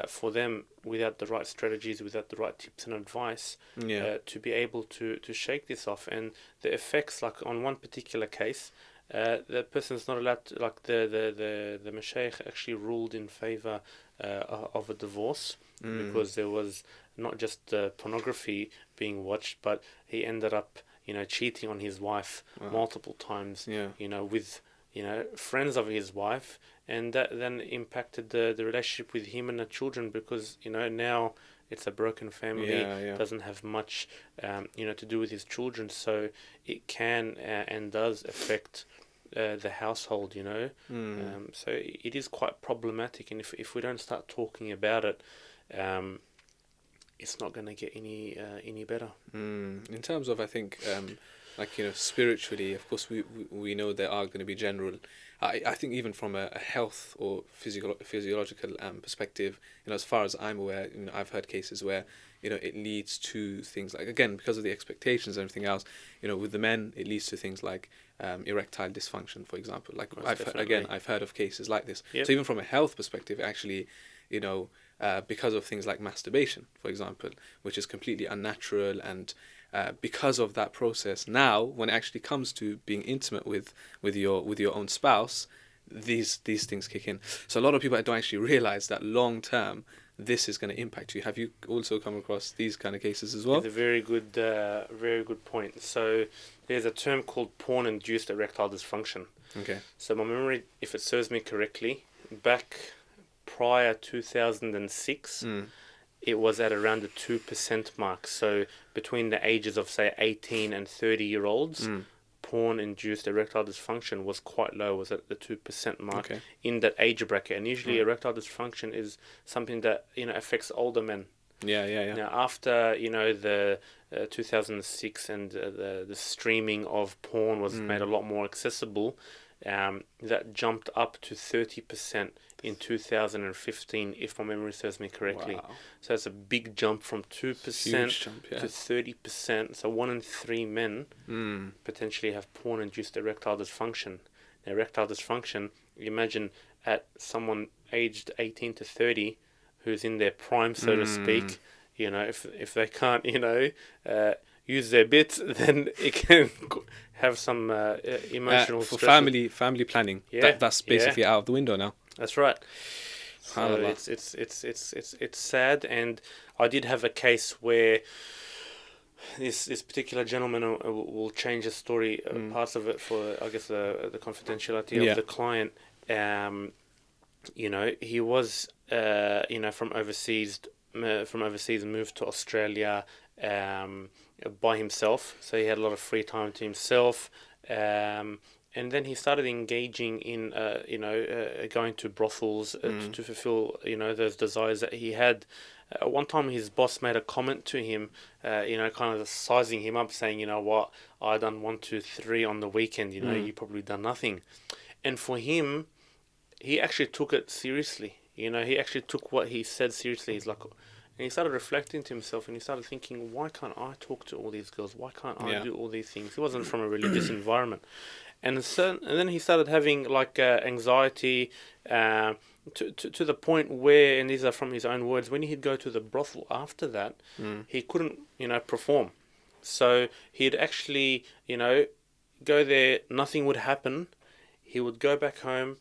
for them, without the right strategies, without the right tips and advice, to be able to shake this off. And the effects, like on one particular case, the person's not allowed to, like the Mashaykh actually ruled in favor of a divorce, because there was not just pornography being watched, but he ended up, cheating on his wife multiple times, with, friends of his wife. And that then impacted the relationship with him and the children, because now It's a broken family. Doesn't have much, to do with his children. So it can and does affect the household. So it is quite problematic, and if we don't start talking about it, it's not going to get any better. In terms of, I think, spiritually, of course, we know there are going to be general. I think even from a health or physiological perspective, as far as I'm aware, I've heard cases where, it leads to things like, again, because of the expectations and everything else, with the men, it leads to things like erectile dysfunction, for example. Like I've heard of cases like this. Yep. So even from a health perspective, actually, because of things like masturbation, for example, which is completely unnatural, and because of that process, now when it actually comes to being intimate with your own spouse, these things kick in. So a lot of people don't actually realize that long term this is going to impact you. Have you also come across these kind of cases as well? It's a very good point. So there's a term called porn-induced erectile dysfunction. Okay. So my memory, if it serves me correctly, back prior 2006, it was at around the 2% mark. So between the ages of, say, 18 and 30-year-olds, porn-induced erectile dysfunction was quite low, was at the 2% mark in that age bracket. And usually erectile dysfunction is something that, affects older men. Yeah. Now, after, the 2006 and the streaming of porn was made a lot more accessible, that jumped up to 30% in 2015, if my memory serves me correctly. Wow. So it's a big jump from 2% to 30%. So 1 in 3 men potentially have porn-induced erectile dysfunction. Now, erectile dysfunction, imagine at someone aged 18 to 30 who's in their prime, so to speak, if they can't, use their bits, then it can have some emotional for stress. family planning. That's basically out of the window now. That's right. So it's sad, and I did have a case where this particular gentleman will change the story, parts of it for, I guess, the confidentiality of the client. He was from overseas, moved to Australia by himself, so he had a lot of free time to himself. And then he started engaging in, going to brothels to fulfill, those desires that he had. One time his boss made a comment to him, kind of sizing him up, saying, what, I done 1, 2, 3 on the weekend, you probably done nothing. And for him, he actually took it seriously. He actually took what he said seriously. He's like, and he started reflecting to himself, and he started thinking, why can't I talk to all these girls? Why can't I do all these things? He wasn't from a religious environment. And then he started having anxiety to the point where, and these are from his own words, when he'd go to the brothel after that, he couldn't, perform. So he'd actually, go there, nothing would happen. He would go back home,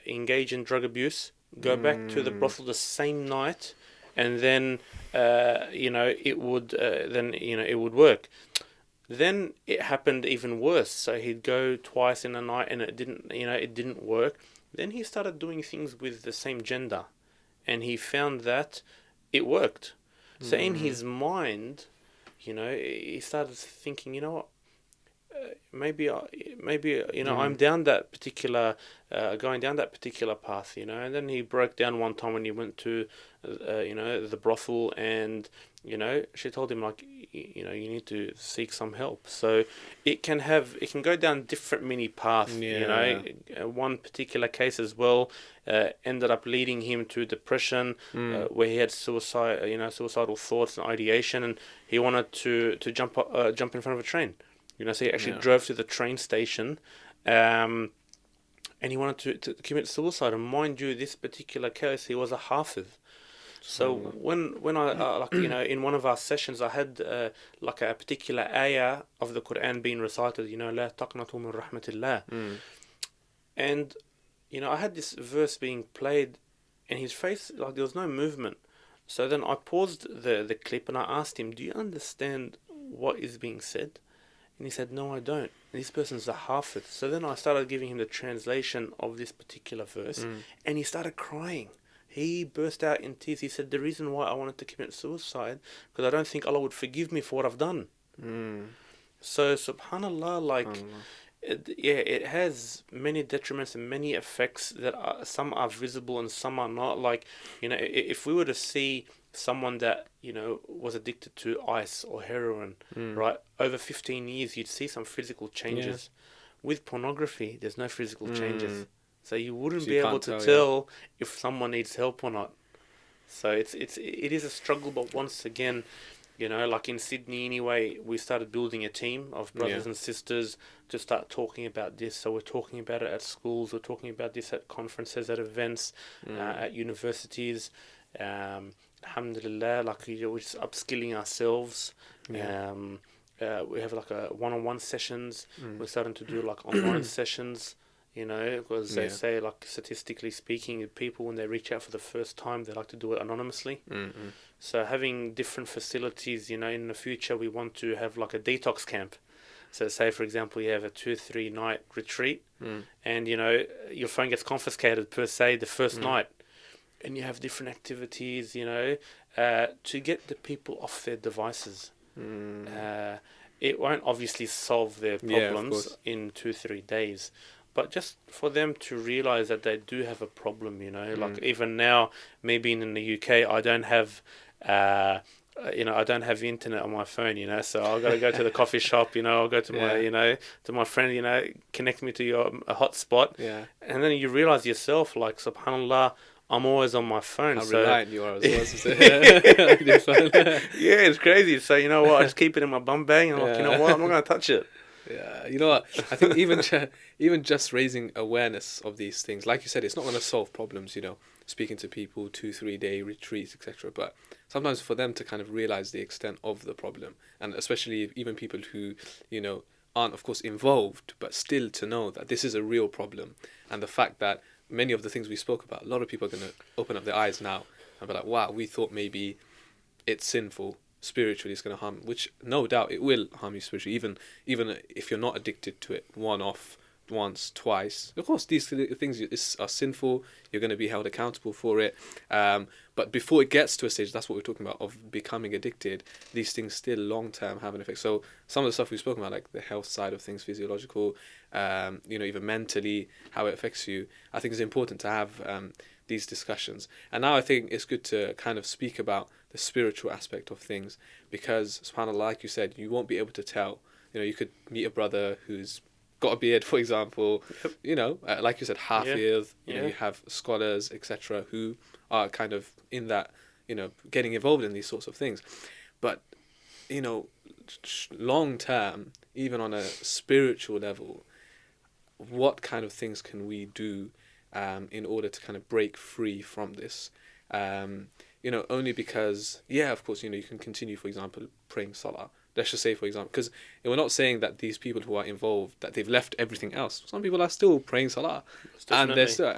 engage in drug abuse, go back to the brothel the same night, and then, it would work. Then it happened even worse. So he'd go twice in a night, and it didn't work. Then he started doing things with the same gender, and he found that it worked. So in his mind, he started thinking, maybe I'm down that particular, going down that particular path, And then he broke down one time when he went to, the brothel, and she told him, you need to seek some help. So it can go down different mini paths. One particular case as well ended up leading him to depression, where he had suicidal thoughts and ideation, and he wanted to jump in front of a train. So he actually drove to the train station, and he wanted to commit suicide. And mind you, this particular case, he was a hafiz. So when I in one of our sessions, I had a particular ayah of the Quran being recited, la taqnatu min rahmatillah. And I had this verse being played, and his face, there was no movement. So then I paused the clip, and I asked him, do you understand what is being said? And he said, no, I don't. And this person's a hafiz. So then I started giving him the translation of this particular verse, and he started crying. he burst out in tears. He said, the reason why I wanted to commit suicide, because I don't think Allah would forgive me for what I've done. So, subhanallah, like, it has many detriments and many effects that some are visible and some are not. Like, if we were to see someone that, was addicted to ice or heroin, right, over 15 years, you'd see some physical changes. With pornography, there's no physical changes. So you wouldn't be able to tell if someone needs help or not. So it is a struggle, but once again, like in Sydney anyway, we started building a team of brothers and sisters to start talking about this. So we're talking about it at schools, we're talking about this at conferences, at events, at universities. Alhamdulillah, like we're just upskilling ourselves. We have like a one-on-one sessions. We're starting to do like online sessions. Because they say, like, statistically speaking, people, when they reach out for the first time, they like to do it anonymously. So having different facilities, in the future, we want to have like a detox camp. So say, for example, you have a 2-3 night retreat and, your phone gets confiscated per se the first night. And you have different activities, to get the people off their devices. It won't obviously solve their problems in 2-3 days. But just for them to realize that they do have a problem, like even now, me being in the UK, I don't have, I don't have internet on my phone, so I've got to go to the coffee shop, I'll go to my, to my friend, connect me to your hotspot. And then you realize yourself, like, subhanallah, I'm always on my phone. How so reliant you are as well. It's crazy. So you know what? I just keep it in my bum bag, and I'm like, you know what? I'm not gonna touch it. Yeah, you know what? I think even just raising awareness of these things, like you said, it's not going to solve problems. Speaking to people, 2-3 day retreats, etc. But sometimes for them to kind of realize the extent of the problem, and especially even people who aren't of course involved, but still to know that this is a real problem, and the fact that many of the things we spoke about, a lot of people are going to open up their eyes now and be like, wow, we thought maybe it's sinful. Spiritually it's going to harm, which no doubt it will harm you spiritually, even if you're not addicted to it once, twice. Of course these things are sinful, you're going to be held accountable for it, but before it gets to a stage, that's what we're talking about, of becoming addicted, these things still long term have an effect. So some of the stuff we've spoken about, like the health side of things, physiological, even mentally, how it affects you, I think is important to have these discussions. And now I think it's good to kind of speak about the spiritual aspect of things, because subhanAllah, like you said, you won't be able to tell. You could meet a brother who's got a beard, for example, like you said, hafiz, you have scholars, etc., who are kind of in that, getting involved in these sorts of things. But, long term, even on a spiritual level, what kind of things can we do in order to kind of break free from this? Only because, of course, you can continue, for example, praying salah. Let's just say, for example, because we're not saying that these people who are involved, that they've left everything else. Some people are still praying salah. And they're still,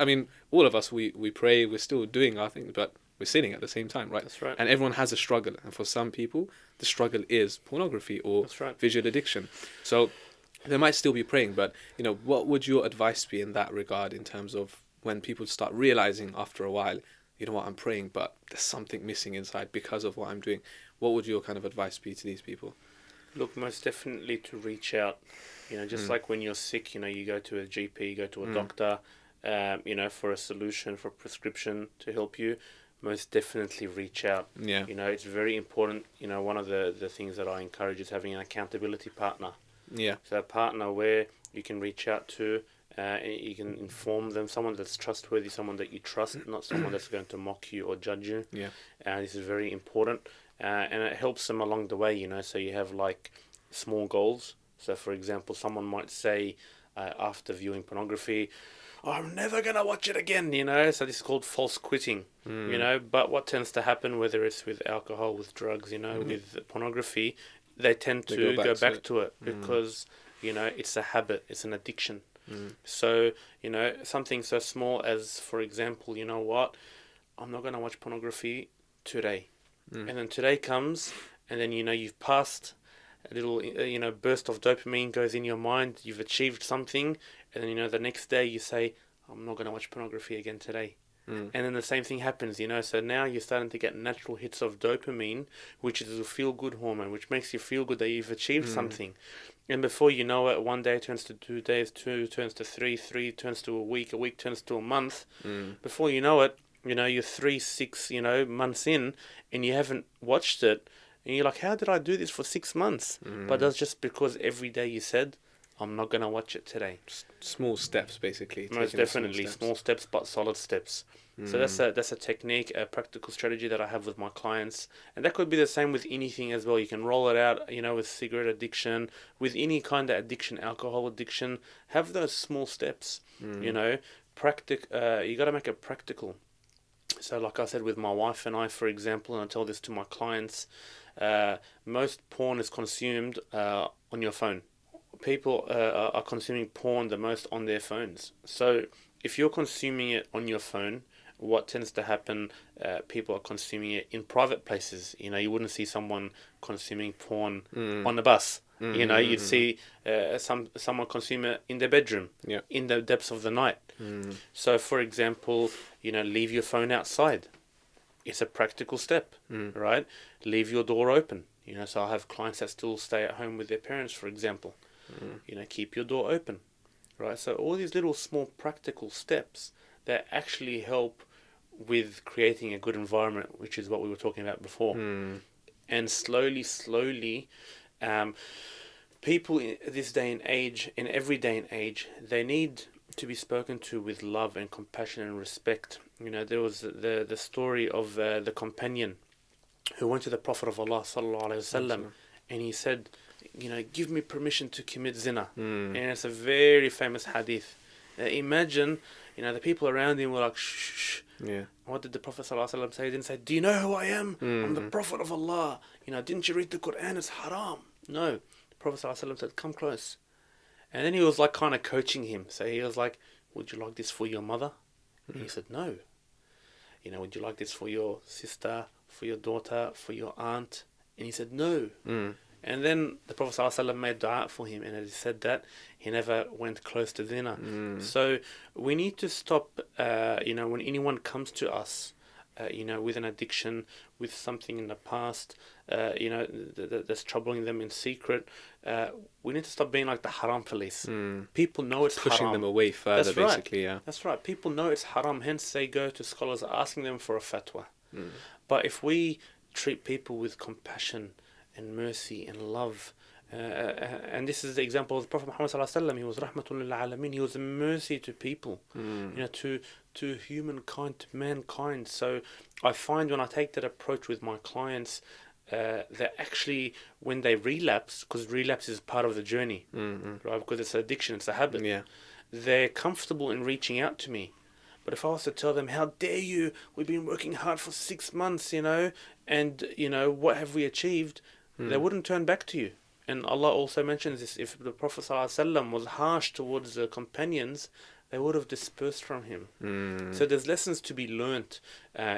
all of us, we pray, we're still doing our thing, but we're sinning at the same time, right? That's right. And everyone has a struggle. And for some people, the struggle is pornography or visual addiction. So they might still be praying, but, what would your advice be in that regard, in terms of when people start realizing after a while, you know what, I'm praying, but there's something missing inside because of what I'm doing? What would your kind of advice be to these people? Look, most definitely to reach out. Just like when you're sick, you go to a GP, you go to a doctor, for a solution, for a prescription to help you. Most definitely reach out. Yeah. It's very important. One of the things that I encourage is having an accountability partner. Yeah. So a partner where you can reach out to, you can inform them, someone that's trustworthy, someone that you trust, not someone that's going to mock you or judge you. Yeah. This is very important. And it helps them along the way, so you have like small goals. So for example, someone might say after viewing pornography, I'm never going to watch it again, so this is called false quitting, but what tends to happen, whether it's with alcohol, with drugs, with pornography, they tend to go back to it because, it's a habit, it's an addiction. So, something so small as, for example, I'm not going to watch pornography today. And then today comes, and then, you've passed a little, burst of dopamine goes in your mind, you've achieved something, and then, the next day you say, I'm not going to watch pornography again today. Mm. And then the same thing happens, you know. So now you're starting to get natural hits of dopamine, which is a feel-good hormone, which makes you feel good that you've achieved something. And before you know it, 1 day turns to 2 days, 2 turns to 3, 3 turns to a week turns to a month. Before you know it, you know, you're 3, 6, you know, months in, and you haven't watched it. And you're like, how did I do this for 6 months? But that's just because every day you said, I'm not going to watch it today. Small steps, basically. Most taking the definitely, small steps, but solid steps. So that's a technique, a practical strategy that I have with my clients, and that could be the same with anything as well. You can roll it out, you know, with cigarette addiction, with any kind of addiction, alcohol addiction. Have those small steps, you know. You got to make it practical. So, like I said, with my wife and I, for example, and I tell this to my clients, most porn is consumed on your phone. People are consuming porn the most on their phones. So if you're consuming it on your phone, what tends to happen, people are consuming it in private places. You know, you wouldn't see someone consuming porn on the bus. You know, you'd see someone consume it in their bedroom, in the depths of the night. So, for example, you know, leave your phone outside. It's a practical step, right? Leave your door open. You know, so I have clients that still stay at home with their parents, for example. You know, keep your door open, right? So all these little small practical steps that actually help with creating a good environment, which is what we were talking about before. And slowly, people in this day and age, in every day and age, they need to be spoken to with love and compassion and respect. You know, there was the story of the companion who went to the Prophet of Allah sallallahu alaihi wasallam, and he said, you know, give me permission to commit zina. And it's a very famous hadith. Imagine, you know, the people around him were like, shh. Yeah. What did the Prophet ﷺ say? He didn't say, do you know who I am? I'm the Prophet of Allah. You know, didn't you read the Quran? It's haram. No. The Prophet ﷺ said, come close. And then he was like kind of coaching him. So he was like, would you like this for your mother? And he said, no. You know, would you like this for your sister, for your daughter, for your aunt? And he said, no. And then the Prophet ﷺ made dua for him, and as he said that, he never went close to zina. So we need to stop, you know, when anyone comes to us, you know, with an addiction, with something in the past, you know, that's troubling them in secret, we need to stop being like the haram police. People know it's pushing haram. them away further, That's right. basically, yeah. That's right. People know it's haram, hence they go to scholars asking them for a fatwa. But if we treat people with compassion and mercy and love, and this is the example of the Prophet Muhammad sallallahu alaihi wasallam. He was rahmatul lil alamin. He was a mercy to people, you know, to humankind, to mankind. So I find when I take that approach with my clients, that actually when they relapse, because relapse is part of the journey, right? Because it's an addiction, it's a habit. Yeah. They're comfortable in reaching out to me. But if I was to tell them, how dare you? We've been working hard for 6 months, you know, and, you know, what have we achieved? They wouldn't turn back to you. And Allah also mentions this, if the Prophet ﷺ was harsh towards the companions, they would have dispersed from him. So there's lessons to be learnt,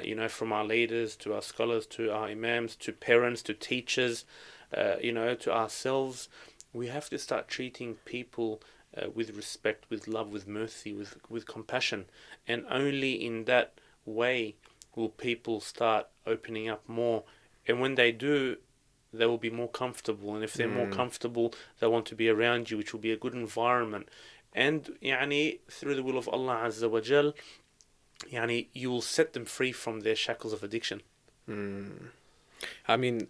you know, from our leaders, to our scholars, to our imams, to parents, to teachers, you know, to ourselves. We have to start treating people with respect, with love, with mercy, with compassion. And only in that way will people start opening up more. And when they do, they will be more comfortable. And if they're more comfortable, they want to be around you, which will be a good environment. And يعني, through the will of Allah Azza wa Jal, يعني, you will set them free from their shackles of addiction. I mean,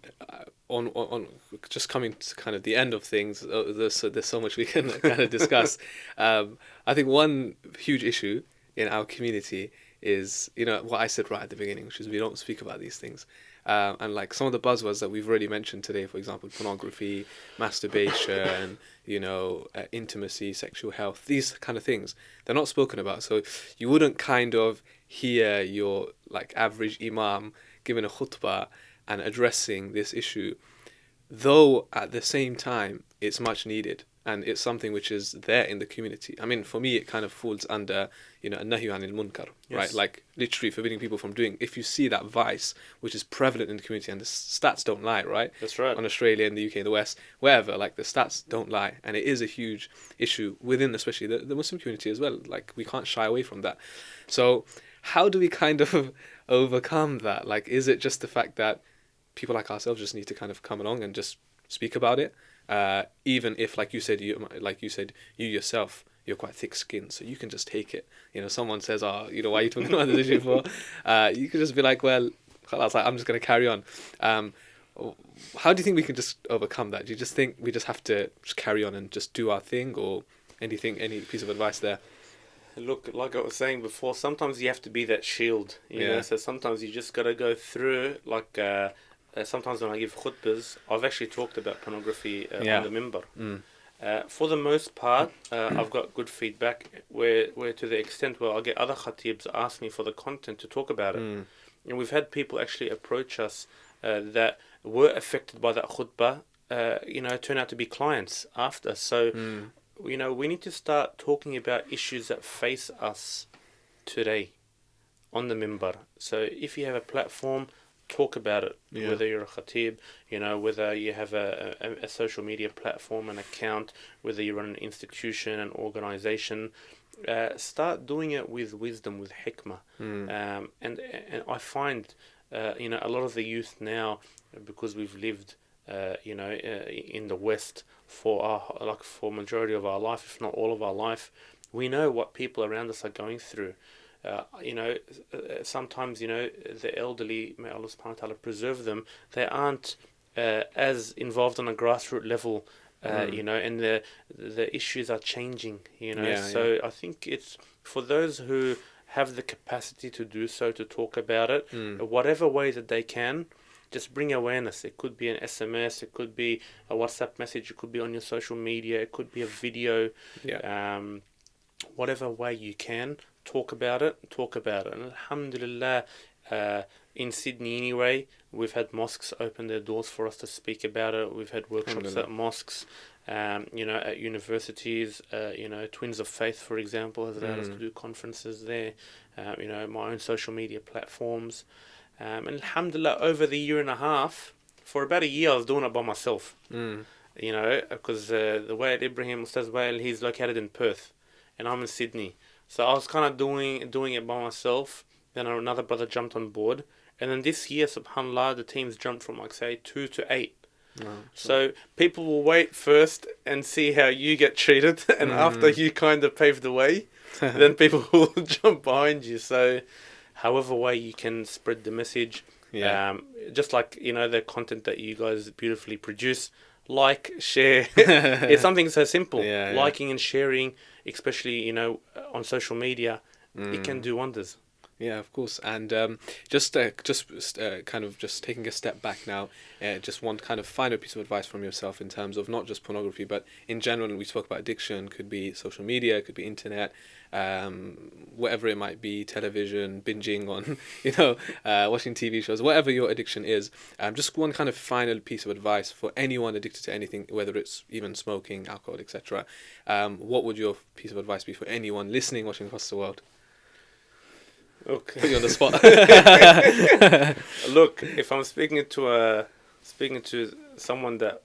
on just coming to kind of the end of things, there's so much we can kind of discuss. I think one huge issue in our community is, you know, what I said right at the beginning, which is we don't speak about these things. And like some of the buzzwords that we've already mentioned today, for example, pornography, masturbation, you know, intimacy, sexual health, these kind of things, they're not spoken about. So you wouldn't kind of hear your like average imam giving a khutbah and addressing this issue, though at the same time it's much needed and it's something which is there in the community. I mean, for me, it kind of falls under, you know, an-nahyu anil munkar, right? Like literally forbidding people from doing. If you see that vice which is prevalent in the community, and the stats don't lie, right? That's right. On Australia, in the UK, in the West, wherever, like the stats don't lie, and it is a huge issue within, especially the Muslim community as well. Like we can't shy away from that. So how do we kind of overcome that? Like, is it just the fact that people like ourselves just need to kind of come along and just speak about it, even if, like you said, you yourself, you're quite thick-skinned, so you can just take it. You know, someone says, "Oh, you know, why are you talking about this issue for?" You could just be like, "Well, khalas, like, I'm just going to carry on." Um, how do you think we can just overcome that? Do you just think we just have to just carry on and just do our thing, or anything? Any piece of advice there? Look, like I was saying before, sometimes you have to be that shield, you know. Yeah. So sometimes you just got to go through. Sometimes when I give khutbas, I've actually talked about pornography Yeah. on the minbar. Mm. For the most part, I've got good feedback. Where to the extent where I get other khatibs ask me for the content to talk about it, Mm. and we've had people actually approach us that were affected by that khutbah. Turn out to be clients after. So Mm. we need to start talking about issues that face us today on the minbar. So if you have a platform, talk about it. Yeah. Whether you're a khatib, whether you have a social media platform, an account, whether you run an institution, an organization, start doing it with wisdom, with hikmah. Mm. And I find, a lot of the youth now, because we've lived, in the West for majority of our life, if not all of our life, we know what people around us are going through. Sometimes, the elderly, may Allah subhanahu wa ta'ala preserve them, they aren't as involved on a grassroots level, and the issues are changing, Yeah. So I think it's for those who have the capacity to do so, to talk about it, whatever way that they can, just bring awareness. It could be an SMS, it could be a WhatsApp message, it could be on your social media, it could be a video. Yeah. Whatever way you can, talk about it. And alhamdulillah, in Sydney anyway, we've had mosques open their doors for us to speak about it. We've had workshops at mosques, at universities. Twins of Faith, for example, has allowed us to do conferences there. My own social media platforms. And alhamdulillah, over the year and a half, for about a year, I was doing it by myself. Because the way at Ibrahim Ustaz Wael, he's located in Perth, and I'm in Sydney. So I was kind of doing it by myself. Then another brother jumped on board. And then this year, subhanAllah, the teams jumped from, 2 to 8. So people will wait first and see how you get treated. And after you kind of pave the way, then people will jump behind you. So however way you can spread the message. Just like, the content that you guys beautifully produce. Like, share. It's something so simple. Liking and sharing, especially, on social media, it can do wonders. Yeah, of course. And just kind of just taking a step back now, just one kind of final piece of advice from yourself in terms of not just pornography, but in general. We spoke about addiction. Could be social media, could be internet, whatever it might be, television, binging on, watching TV shows, whatever your addiction is. Just one kind of final piece of advice for anyone addicted to anything, whether it's even smoking, alcohol, etc. What would your piece of advice be for anyone listening, watching across the world? Okay. Put you on the spot. Look, if I'm speaking to someone that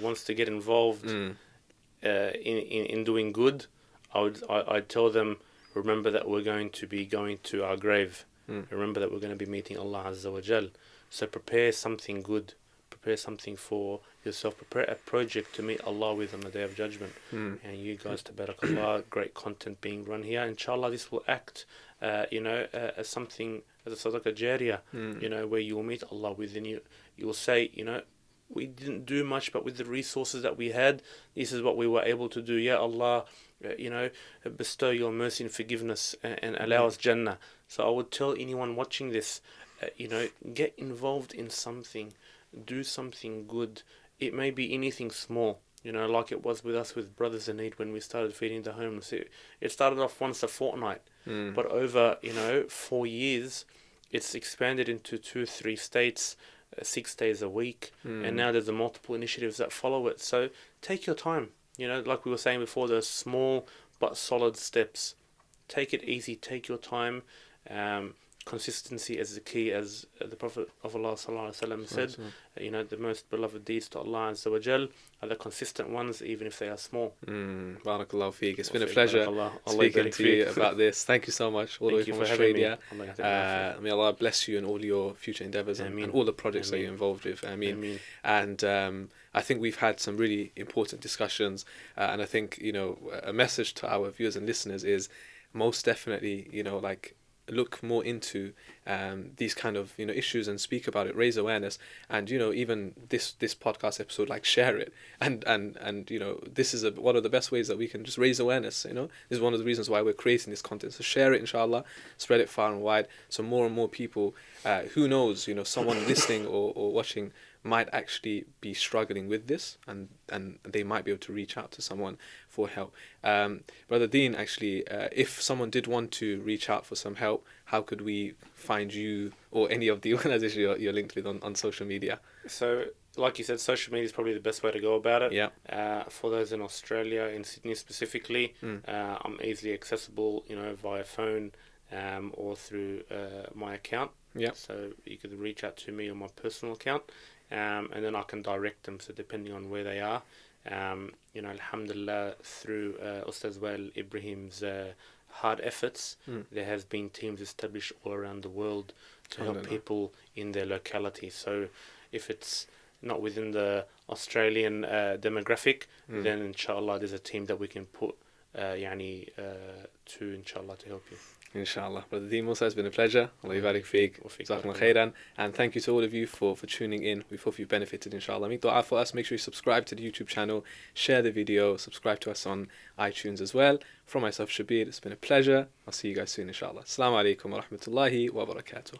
wants to get involved in doing good, I'd tell them, remember that we're going to be going to our grave. Remember that we're going to be meeting Allah Azza wa Jal. So prepare something good. Prepare something for yourself. Prepare a project to meet Allah with on the Day of Judgment. And you guys, tabarakallah, great content being run here. Inshallah, this will act, as something, as a sadaqah jariyah, where you will meet Allah with, and you will say, we didn't do much, but with the resources that we had, this is what we were able to do. Ya Allah, bestow your mercy and forgiveness and allow us Jannah. So I would tell anyone watching this, get involved in something. Do something good. It may be anything small, like it was with us with Brothers in Need when we started feeding the homeless. It started off once a fortnight, but over 4 years, it's expanded into 2-3 states, 6 days a week, and now there's multiple initiatives that follow it. So take your time. Like we were saying before, there's small but solid steps. Take it easy. Take your time. consistency is the key, as the Prophet of Allah sallallahu alaihi wasallam said. You know, the most beloved deeds to Allah Azza wa Jal are the consistent ones, even if they are small. Barakallahu feek. It's been a pleasure speaking to you about this. Thank you so much, all the way from Australia. May Allah bless you in all your future endeavors and all the projects that you're involved with. Ameen. And I think we've had some really important discussions, and I think, you know, a message to our viewers and listeners is most definitely, you know, like, look more into these kind of, you know, issues and speak about it, raise awareness, and, you know, even this podcast episode, like, share it, and you know, this is one of the best ways that we can just raise awareness. You know, this is one of the reasons why we're creating this content. So share it, inshallah, spread it far and wide, so more and more people, who knows, you know, someone listening or watching might actually be struggling with this, and they might be able to reach out to someone for help. Brother Dean, actually, if someone did want to reach out for some help, how could we find you or any of the organizations you're linked with on social media? So, like you said, social media is probably the best way to go about it. Yeah. For those in Australia, in Sydney specifically, I'm easily accessible, you know, via phone or through my account. Yeah. So you could reach out to me on my personal account. And then I can direct them, so depending on where they are. You know, alhamdulillah, through Ustaz Wael Ibrahim's hard efforts, there has been teams established all around the world to help people in their locality. So if it's not within the Australian demographic, then inshallah there's a team that we can put to inshallah to help you. Inshallah. Brother Dean Mousad, it's been a pleasure. Allah yabarik feek. Jazakumullah khairan. And thank you to all of you for tuning in. We hope you benefited, inshallah. Make dua for us. Make sure you subscribe to the YouTube channel, share the video, subscribe to us on iTunes as well. From myself, Shabir, it's been a pleasure. I'll see you guys soon, inshallah. Assalamu alaikum wa rahmatullahi wa barakatuh.